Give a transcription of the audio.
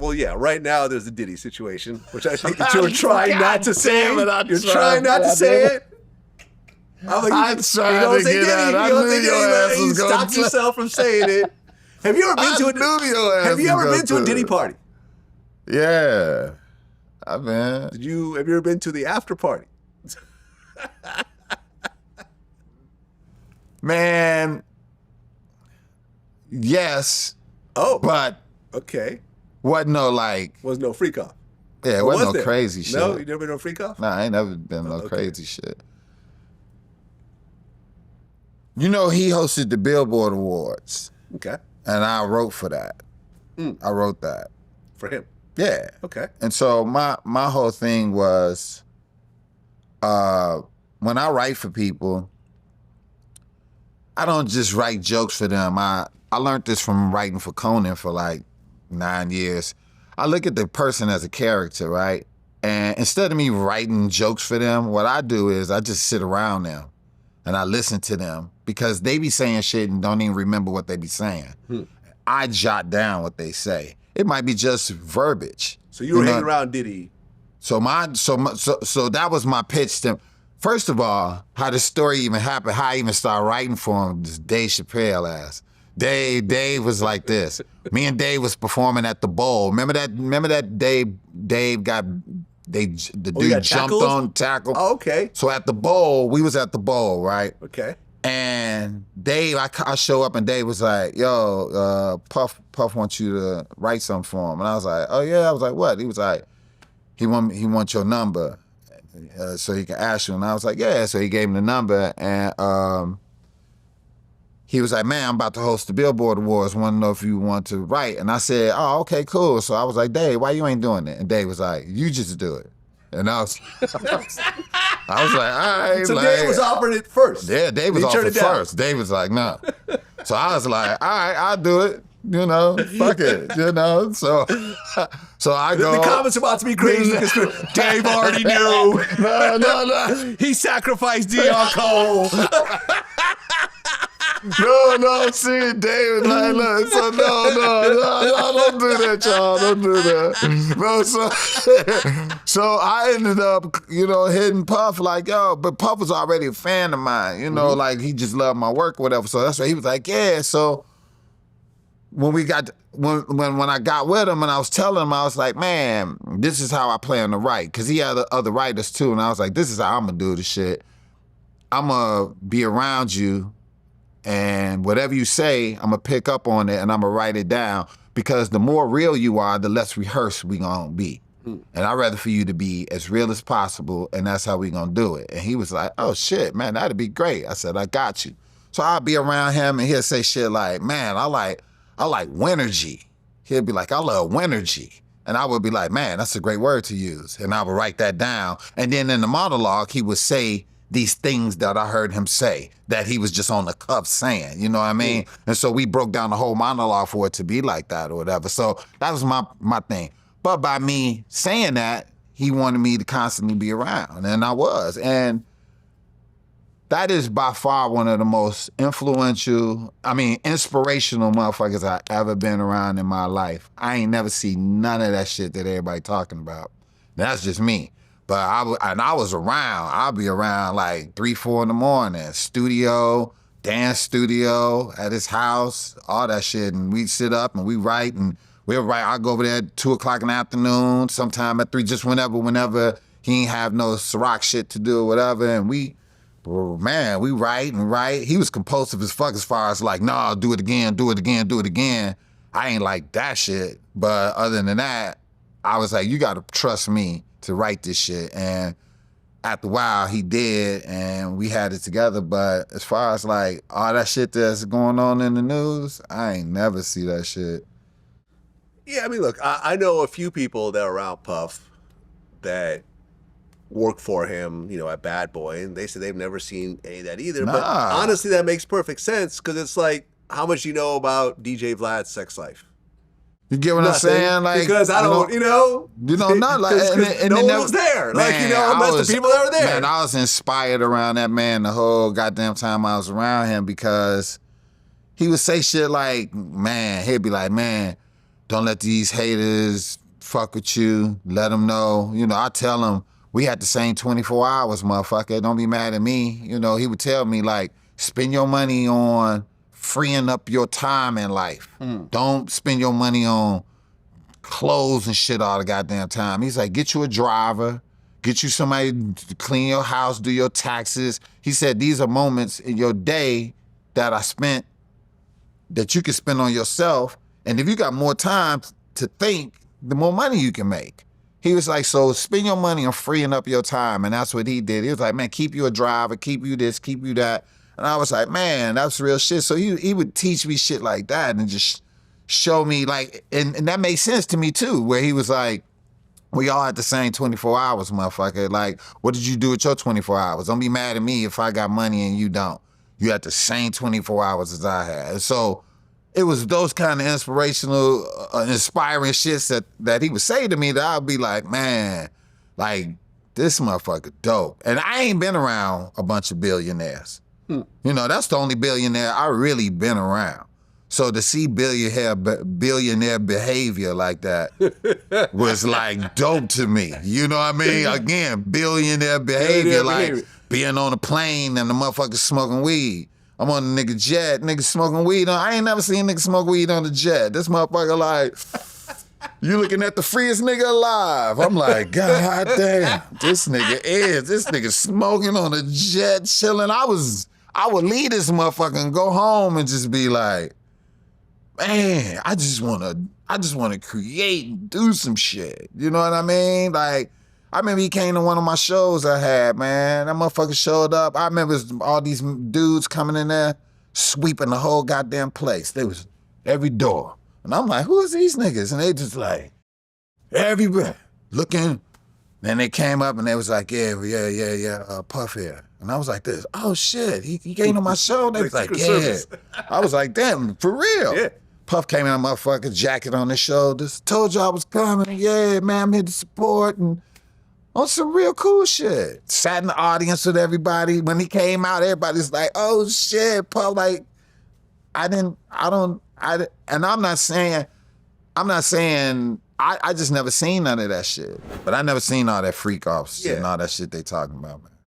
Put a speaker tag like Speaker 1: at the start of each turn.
Speaker 1: Well, yeah, right now there's the Diddy situation, which I think that you were trying not to say. You're trying not to say it. I'm like,
Speaker 2: I'm trying to get out. I knew your ass was going to
Speaker 1: stop yourself from saying it. Have you ever been to a Diddy party?
Speaker 2: Yeah. I've been.
Speaker 1: Have you ever been to the after party?
Speaker 2: Man, yes.
Speaker 1: Oh.
Speaker 2: But
Speaker 1: okay.
Speaker 2: Wasn't no
Speaker 1: freak off.
Speaker 2: Yeah, it wasn't no crazy shit.
Speaker 1: No, you never been no freak off?
Speaker 2: Nah, I ain't never been no crazy shit. You know, he hosted the Billboard Awards.
Speaker 1: Okay.
Speaker 2: And I wrote for that. I wrote that.
Speaker 1: For him?
Speaker 2: Yeah.
Speaker 1: Okay.
Speaker 2: And so my whole thing was, when I write for people, I don't just write jokes for them. I learned this from writing for Conan for like 9 years. I look at the person as a character, right? And instead of me writing jokes for them, what I do is I just sit around them and I listen to them because they be saying shit and don't even remember what they be saying. I jot down what they say. It might be just verbiage.
Speaker 1: So you were hanging around Diddy.
Speaker 2: So that was my pitch to him. First of all, how the story even happened, how I even started writing for him, this Dave Chappelle ass. Dave was like this. Me and Dave was performing at the Bowl. Remember that Dave got the dude jumped on tackle.
Speaker 1: Oh, okay.
Speaker 2: So at the Bowl, we was at the Bowl, right?
Speaker 1: Okay.
Speaker 2: And Dave, I show up and Dave was like, yo, Puff wants you to write something for him. And I was like, oh yeah? I was like, what? He was like, he wants your number so he can ask you. And I was like, yeah. So he gave him the number and he was like, man, I'm about to host the Billboard Awards. Want to know if you want to write. And I said, oh, okay, cool. So I was like, Dave, why you ain't doing it? And Dave was like, you just do it. And I was like, all right.
Speaker 1: So Dave was offering it first.
Speaker 2: Yeah, Dave was offering it first. Dave was like, no. So I was like, all right, I'll do it. You know, fuck it. You know, so I go.
Speaker 1: The comments about to be crazy because Dave already knew.
Speaker 2: No.
Speaker 1: He sacrificed Deon Cole.
Speaker 2: No, see, David, like, look, so no, don't do that, y'all, don't do that. No, so I ended up, hitting Puff like, yo, but Puff was already a fan of mine, like he just loved my work or whatever. So that's why he was like, yeah. So when I got with him and I was telling him, I was like, man, this is how I plan to write. Cause he had other writers too. And I was like, this is how I'm gonna do this shit. I'm gonna be around you. And whatever you say, I'm gonna pick up on it and I'm gonna write it down because the more real you are, the less rehearsed we gonna be. And I'd rather for you to be as real as possible and that's how we gonna do it. And he was like, oh shit, man, that'd be great. I said, I got you. So I'll be around him and he'll say shit like, man, I like Winergy. He'll be like, I love Winergy. And I would be like, man, that's a great word to use. And I would write that down. And then in the monologue, he would say these things that I heard him say that he was just on the cuff saying, you know what I mean? And so we broke down the whole monologue for it to be like that or whatever. So that was my thing. But by me saying that, he wanted me to constantly be around, and I was. And that is by far one of the most inspirational motherfuckers I ever been around in my life. I ain't never seen none of that shit that everybody talking about. That's just me. But I was around. I'll be around like 3, 4 in the morning. Studio, dance studio, at his house, all that shit. And we sit up and we write and we'll write. I'll go over there at 2 o'clock in the afternoon, sometime at 3, just whenever he ain't have no Ciroc shit to do or whatever. And we write and write. He was compulsive as fuck as far as like, nah, do it again. I ain't like that shit. But other than that, I was like, you gotta trust me to write this shit. And after a while, he did, and we had it together. But as far as like all that shit that's going on in the news, I ain't never see that shit.
Speaker 1: Yeah, I mean, look, I know a few people that are around Puff that work for him, at Bad Boy, and they said they've never seen any of that either.
Speaker 2: Nah.
Speaker 1: But honestly, that makes perfect sense because it's like, how much you know about DJ Vlad's sex life?
Speaker 2: You get what I'm saying? Like,
Speaker 1: because I don't,
Speaker 2: you don't know. Like, and
Speaker 1: no one was there. Man, unless the people that were there.
Speaker 2: Man, I was inspired around that man the whole goddamn time I was around him because he would say shit like, man, he'd be like, man, Don't let these haters fuck with you. Let them know. You know, I tell them, we had the same 24 hours, motherfucker. Don't be mad at me. You know, he would tell me, like, spend your money on freeing up your time in life. Don't spend your money on clothes and shit all the goddamn time. He's like, get you a driver, get you somebody to clean your house, do your taxes. He said, these are moments in your day that I spent that you can spend on yourself. And if you got more time to think, the more money you can make. He was like, so spend your money on freeing up your time. And that's what he did. He was like, man, keep you a driver, keep you this, keep you that. And I was like, man, that's real shit. So he would teach me shit like that and just show me, like, and that made sense to me too, where he was like, we all had the same 24 hours, motherfucker. Like, what did you do with your 24 hours? Don't be mad at me if I got money and you don't. You had the same 24 hours as I had. And so it was those kind of inspirational, inspiring shits that he would say to me that I'd be like, man, like, this motherfucker dope. And I ain't been around a bunch of billionaires. You know, that's the only billionaire I really been around. So to see billionaire behavior like that was like dope to me. You know what I mean? Again, billionaire behavior, like being on a plane and the motherfucker smoking weed. I'm on the nigga jet, nigga smoking weed. I ain't never seen nigga smoke weed on the jet. This motherfucker like, you looking at the freest nigga alive. I'm like, God damn, this nigga smoking on a jet, chilling. I would leave this motherfucker and go home and just be like, man, I just wanna create and do some shit. You know what I mean? Like, I remember he came to one of my shows I had, man. That motherfucker showed up. I remember all these dudes coming in there, sweeping the whole goddamn place. They was every door. And I'm like, who is these niggas? And they just like, everywhere, looking. Then they came up and they was like, yeah, Puff here. And I was like this, oh shit, he came to my show? They was like, yeah. I was like, damn, for real? Yeah. Puff came in a motherfucker, jacket on his shoulders. Told you I was coming. Yeah, man, I'm here to support and on some real cool shit. Sat in the audience with everybody. When he came out, everybody's like, oh shit, Puff, like, and I'm not saying, I just never seen none of that shit. But I never seen all that freak off shit and all that shit they talking about, man.